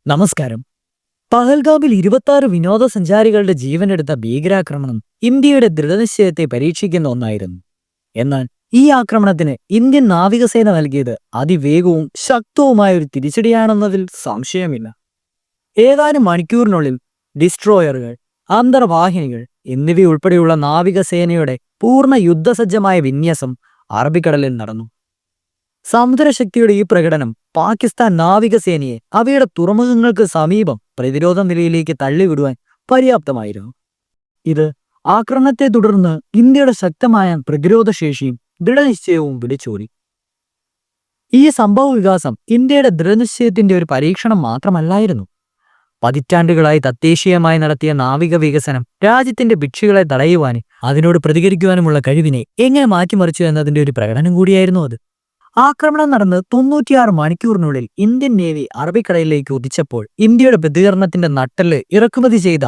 നമസ്കാരം. പഹൽഗാമിൽ 26 വിനോദസഞ്ചാരികളുടെ ജീവനെടുത്ത ഭീകരാക്രമണം ഇന്ത്യയുടെ ദൃഢനിശ്ചയത്തെ പരീക്ഷിക്കുന്ന ഒന്നായിരുന്നു. എന്നാൽ ഈ ആക്രമണത്തിന് ഇന്ത്യൻ നാവികസേന നൽകിയത് അതിവേഗവും ശക്തവുമായ ഒരു തിരിച്ചടിയാണെന്നതിൽ സംശയമില്ല. ഏതാനും മണിക്കൂറിനുള്ളിൽ ഡിസ്ട്രോയറുകൾ, അന്തർവാഹിനികൾ എന്നിവയുൾപ്പെടെയുള്ള നാവികസേനയുടെ പൂർണ്ണ യുദ്ധസജ്ജമായ വിന്യാസം അറബിക്കടലിൽ നടന്നു. സമുദ്രശക്തിയുടെ ഈ പ്രകടനം പാകിസ്ഥാൻ നാവികസേനയെ അവയുടെ തുറമുഖങ്ങൾക്ക് സമീപം പ്രതിരോധ നിലയിലേക്ക് തള്ളിവിടുവാൻ പര്യാപ്തമായിരുന്നു. ഇത് ആക്രമണത്തെ തുടർന്ന് ഇന്ത്യയുടെ ശക്തമായ പ്രതിരോധശേഷിയും ദൃഢനിശ്ചയവും വിളിച്ചോടി. ഈ സംഭവ വികാസം ഇന്ത്യയുടെ ദൃഢനിശ്ചയത്തിന്റെ ഒരു പരീക്ഷണം മാത്രമല്ലായിരുന്നു. പതിറ്റാണ്ടുകളായി തദ്ദേശീയമായി നടത്തിയ നാവിക വികസനം രാജ്യത്തിന്റെ ഭിക്ഷുകളെ തടയുവാനും അതിനോട് പ്രതികരിക്കുവാനുമുള്ള കഴിവിനെ എങ്ങനെ മാറ്റിമറിച്ചു എന്നതിന്റെ ഒരു പ്രകടനം കൂടിയായിരുന്നു അത്. ആക്രമണം നടന്ന് 96 മണിക്കൂറിനുള്ളിൽ ഇന്ത്യൻ നേവി അറബിക്കടലിലേക്ക് ഉദിച്ചപ്പോൾ ഇന്ത്യയുടെ പ്രതികരണത്തിന്റെ നട്ടെല്ല് ഇറക്കുമതി ചെയ്ത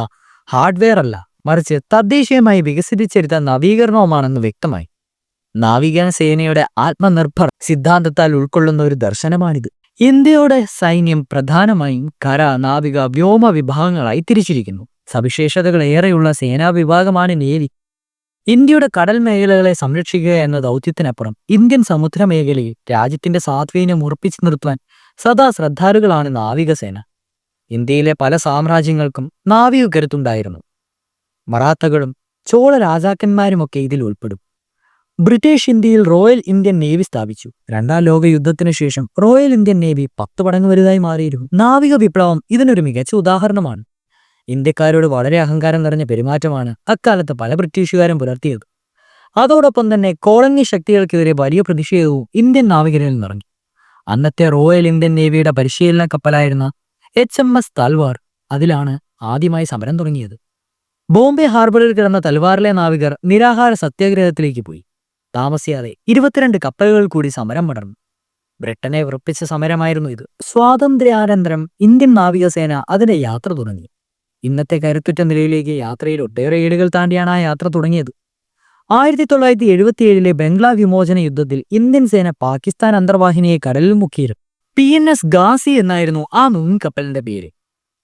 ഹാർഡ്വെയർ അല്ല, മറിച്ച് തദ്ദേശീയമായി വികസിപ്പിച്ചെടുത്ത നവീകരണവുമാണെന്ന് വ്യക്തമായി. നാവികസേനയുടെ ആത്മനിർഭർ സിദ്ധാന്തത്താൽ ഉൾക്കൊള്ളുന്ന ഒരു ദർശനമാണിത്. ഇന്ത്യയുടെ സൈന്യം പ്രധാനമായും കര, നാവിക, വ്യോമ വിഭാഗങ്ങളായി തിരിച്ചിരിക്കുന്നു. സവിശേഷതകൾ ഏറെയുള്ള സേനാ വിഭാഗമാണ് നേവി. ഇന്ത്യയുടെ കടൽ മേഖലകളെ സംരക്ഷിക്കുക എന്ന ദൗത്യത്തിനപ്പുറം ഇന്ത്യൻ സമുദ്ര മേഖലയിൽ രാജ്യത്തിന്റെ സ്വാധീനം ഉറപ്പിച്ചു നിർത്തുവാൻ സദാ ശ്രദ്ധാലുകളാണ് നാവികസേന. ഇന്ത്യയിലെ പല സാമ്രാജ്യങ്ങൾക്കും നാവിക കരുത്തുണ്ടായിരുന്നു. മറാത്തകളും ചോള രാജാക്കന്മാരുമൊക്കെ ഇതിൽ ഉൾപ്പെടും. ബ്രിട്ടീഷ് ഇന്ത്യയിൽ റോയൽ ഇന്ത്യൻ നേവി സ്ഥാപിച്ചു. രണ്ടാം ലോക യുദ്ധത്തിനു ശേഷം റോയൽ ഇന്ത്യൻ നേവി 10 മടങ്ങ് വലുതായി മാറിയിരുന്നു. നാവിക വിപ്ലവം ഇതിനൊരു മികച്ച ഉദാഹരണമാണ്. ഇന്ത്യക്കാരോട് വളരെ അഹങ്കാരം നിറഞ്ഞ പെരുമാറ്റമാണ് അക്കാലത്ത് പല ബ്രിട്ടീഷുകാരും പുലർത്തിയത്. അതോടൊപ്പം തന്നെ കോളനി ശക്തികൾക്കെതിരെ വലിയ പ്രതിഷേധവും ഇന്ത്യൻ നാവികരിൽ നിറഞ്ഞു. അന്നത്തെ റോയൽ ഇന്ത്യൻ നേവിയുടെ പരിശീലന കപ്പലായിരുന്ന HMS തൽവാർ അതിലാണ് ആദ്യമായി സമരം തുടങ്ങിയത്. ബോംബെ ഹാർബറിൽ കിടന്ന തൽവാറിലെ നാവികർ നിരാഹാര സത്യാഗ്രഹത്തിലേക്ക് പോയി. താമസിയാതെ 22 കപ്പലുകൾ കൂടി സമരം പടർന്നു. ബ്രിട്ടനെ വിറപ്പിച്ച സമരമായിരുന്നു ഇത്. സ്വാതന്ത്ര്യാനന്തരം ഇന്ത്യൻ നാവികസേന അതിന്റെ യാത്ര തുടങ്ങി. ഇന്നത്തെ കരുത്തുറ്റ നിലയിലേക്ക് യാത്രയിൽ ഒട്ടേറെ ഏടുകൾ താണ്ടിയാണ് ആ യാത്ര തുടങ്ങിയത്. 1977 ബംഗ്ലാ വിമോചന യുദ്ധത്തിൽ ഇന്ത്യൻ സേന പാകിസ്ഥാൻ അന്തർവാഹിനിയെ കടലിൽ മുക്കിയിരുന്നു. PNS ഗാസി എന്നായിരുന്നു ആ കപ്പലിന്റെ പേര്.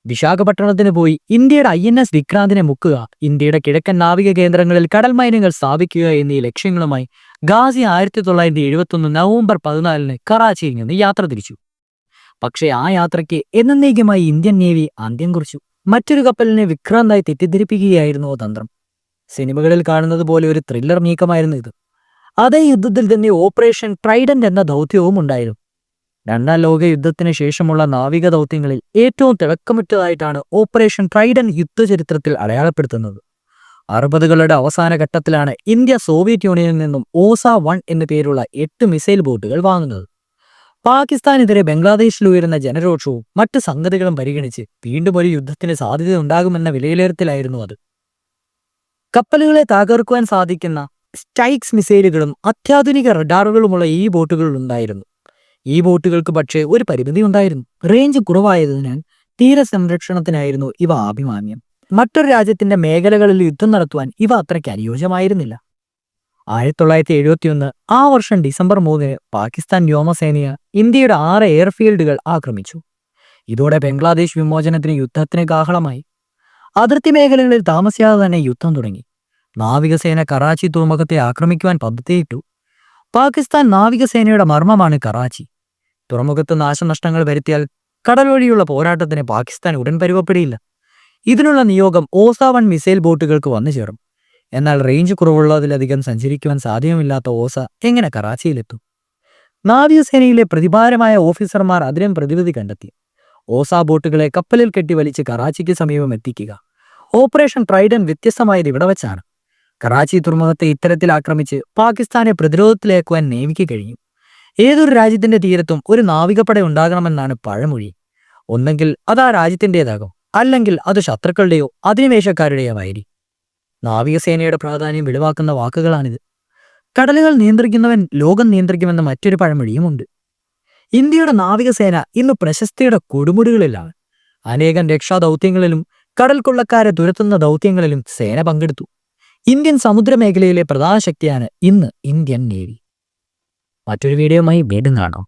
വിശാഖപട്ടണത്തിന് പോയി ഇന്ത്യയുടെ INS വിക്രാന്തിനെ മുക്കുക, ഇന്ത്യയുടെ കിഴക്കൻ നാവിക കേന്ദ്രങ്ങളിൽ കടൽ മൈനുകൾ സ്ഥാപിക്കുക എന്നീ ലക്ഷ്യങ്ങളുമായി ഗാസി 1971 നവംബർ 14 കറാച്ചിയിൽ നിന്ന് യാത്ര തിരിച്ചു. പക്ഷേ ആ യാത്രയ്ക്ക് എന്നേക്കുമായി ഇന്ത്യൻ നേവി അന്ത്യം കുറിച്ചു. മറ്റൊരു കപ്പലിനെ വിക്രാന്തായി തെറ്റിദ്ധരിപ്പിക്കുകയായിരുന്നു തന്ത്രം. സിനിമകളിൽ കാണുന്നത് പോലെ ഒരു ത്രില്ലർ നീക്കമായിരുന്നു ഇത്. അതേ യുദ്ധത്തിൽ തന്നെ ഓപ്പറേഷൻ ട്രൈഡന്റ് എന്ന ദൗത്യവും ഉണ്ടായിരുന്നു. രണ്ടാം ലോക യുദ്ധത്തിന് ശേഷമുള്ള നാവിക ദൗത്യങ്ങളിൽ ഏറ്റവും തിളക്കമുറ്റതായിട്ടാണ് ഓപ്പറേഷൻ ട്രൈഡന്റ് യുദ്ധചരിത്രത്തിൽ അടയാളപ്പെടുത്തുന്നത്. 60കളുടെ അവസാന ഘട്ടത്തിലാണ് ഇന്ത്യ സോവിയറ്റ് യൂണിയനിൽ നിന്നും OSA-1 എന്നു പേരുള്ള 8 മിസൈൽ ബോട്ടുകൾ വാങ്ങുന്നത്. പാകിസ്ഥാനെതിരെ ബംഗ്ലാദേശിൽ ഉയരുന്ന ജനരോഷവും മറ്റ് സംഗതികളും പരിഗണിച്ച് വീണ്ടും ഒരു യുദ്ധത്തിന് സാധ്യത ഉണ്ടാകുമെന്ന വിലയിരുത്തലായിരുന്നു അത്. കപ്പലുകളെ തകർക്കുവാൻ സാധിക്കുന്ന സ്ട്രൈക്സ് മിസൈലുകളും അത്യാധുനിക റഡാറുകളുമുള്ള ഈ ബോട്ടുകളിൽ ഉണ്ടായിരുന്നു. ഈ ബോട്ടുകൾക്ക് പക്ഷേ ഒരു പരിമിതി ഉണ്ടായിരുന്നു. റേഞ്ച് കുറവായതിനാൽ തീരസംരക്ഷണത്തിനായിരുന്നു ഇവ അഭിമാന്യം. മറ്റൊരു രാജ്യത്തിന്റെ മേഖലകളിൽ യുദ്ധം നടത്തുവാൻ ഇവ അത്രയ്ക്ക് അനുയോജ്യമായിരുന്നില്ല. 1971 ആ വർഷം ഡിസംബർ 3 പാകിസ്ഥാൻ വ്യോമസേനയെ ഇന്ത്യയുടെ 6 എയർഫീൽഡുകൾ ആക്രമിച്ചു. ഇതോടെ ബംഗ്ലാദേശ് വിമോചനത്തിന് യുദ്ധത്തിന് കാഹളമായി. അതിർത്തി മേഖലകളിൽ താമസിയാതെ തന്നെ യുദ്ധം തുടങ്ങി. നാവികസേന കറാച്ചി തുറമുഖത്തെ ആക്രമിക്കുവാൻ പദ്ധതിയിട്ടു. പാകിസ്ഥാൻ നാവികസേനയുടെ മർമ്മമാണ് കറാച്ചി. തുറമുഖത്ത് നാശനഷ്ടങ്ങൾ വരുത്തിയാൽ കടൽ വഴിയുള്ള പോരാട്ടത്തിന് പാകിസ്ഥാൻ ഉടൻ പരുവപ്പെടില്ല. ഇതിനുള്ള നിയോഗം OSA-1 മിസൈൽ ബോട്ടുകൾക്ക് വന്നു ചേർന്നു. എന്നാൽ റേഞ്ച് കുറവുള്ളതിലധികം സഞ്ചരിക്കുവാൻ സാധ്യമില്ലാത്ത ഓസ എങ്ങനെ കറാച്ചിയിലെത്തും? നാവികസേനയിലെ പ്രതിഭാരമായ ഓഫീസർമാർ അതിനും പ്രതിവിധി കണ്ടെത്തി. ഓസ ബോട്ടുകളെ കപ്പലിൽ കെട്ടി വലിച്ച് കറാച്ചിക്ക് സമീപം എത്തിക്കുക. ഓപ്പറേഷൻ ട്രൈഡന്റ് വ്യത്യസ്തമായത് ഇവിടെ വെച്ചാണ്. കറാച്ചി തുറമുഖത്തെ ഇത്തരത്തിൽ ആക്രമിച്ച് പാകിസ്ഥാനെ പ്രതിരോധത്തിലേക്കുവാൻ നേവിക്ക് കഴിയും. ഏതൊരു രാജ്യത്തിന്റെ തീരത്തും ഒരു നാവികപ്പട ഉണ്ടാകണമെന്നാണ് പഴമൊഴി. ഒന്നെങ്കിൽ അത് ആ രാജ്യത്തിൻ്റെതാകും, അല്ലെങ്കിൽ അത് ശത്രുക്കളുടെയോ അധിനിവേശക്കാരുടെയോ ആയിരിക്കും. നാവികസേനയുടെ പ്രാധാന്യം വെളിവാക്കുന്ന വാക്കുകളാണിത്. കടലുകൾ നിയന്ത്രിക്കുന്നവൻ ലോകം നിയന്ത്രിക്കുമെന്ന മറ്റൊരു പഴമൊഴിയുമുണ്ട്. ഇന്ത്യയുടെ നാവികസേന ഇന്ന് പ്രശസ്തിയുടെ കൊടുമുടികളിലാണ്. അനേകം രക്ഷാദൗത്യങ്ങളിലും കടൽ കൊള്ളക്കാരെ തുരത്തുന്ന ദൗത്യങ്ങളിലും സേന പങ്കെടുത്തു. ഇന്ത്യൻ സമുദ്രമേഖലയിലെ പ്രധാന ശക്തിയാണ് ഇന്ന് ഇന്ത്യൻ നേവി. മറ്റൊരു വീഡിയോയുമായി വീണ്ടും കാണാം.